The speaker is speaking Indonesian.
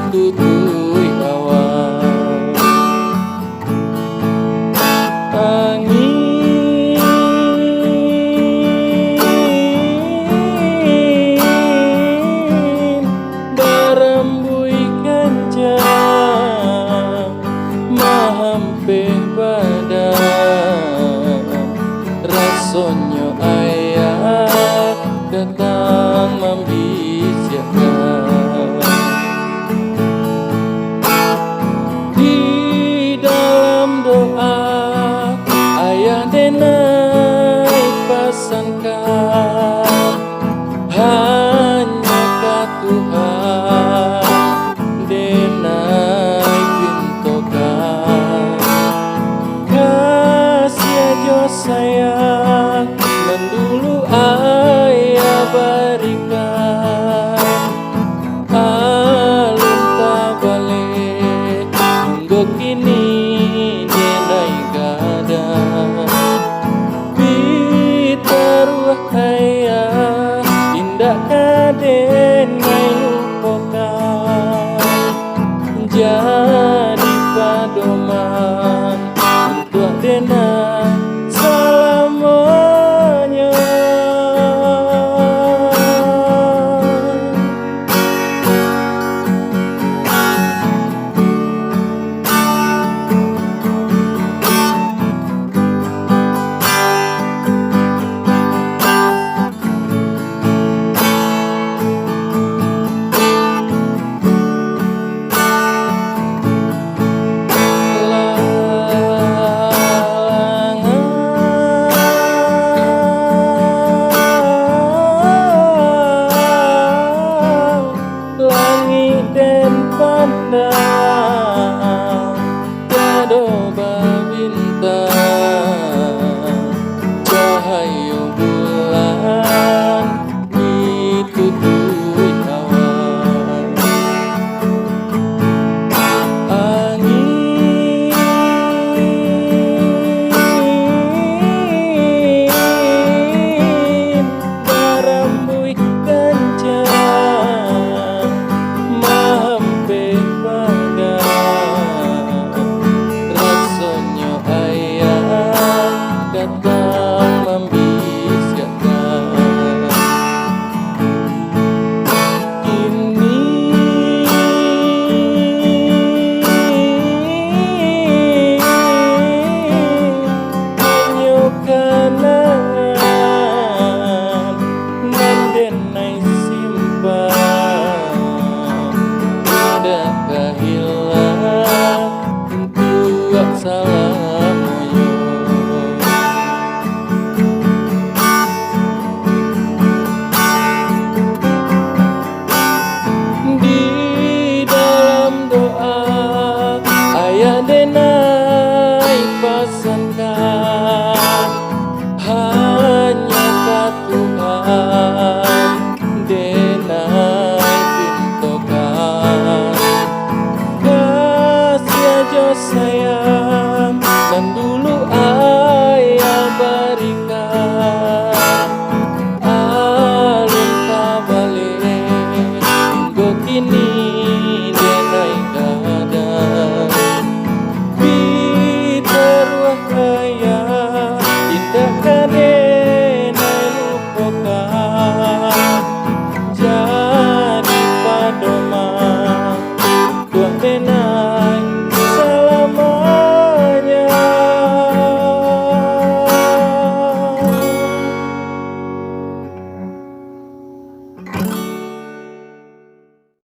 tutui awal angin barembui kencang mahampe badan rasonyo ayah datang membisiakan di dalam doa ayah denai pasankan hanya ka Tuhan denai pintokan kasih aja sayang dan dulu ayah berikan alun tak balik hingga kini denai gada bitaruah ayah indah kadenai lupakan jadi padoman untuk denai selamanya. Langit dan pandang tiada bintang cahaya bulan ditutui awan angin barambui kencang mahampe badan rasonyo ayah datang membisiakan kini hanya kenangan nan denai simpan udah kehilang untuk salamoyo di dalam doa ayah denai pasankan hanya ka Tuhan denai pintokan kasih aja sayang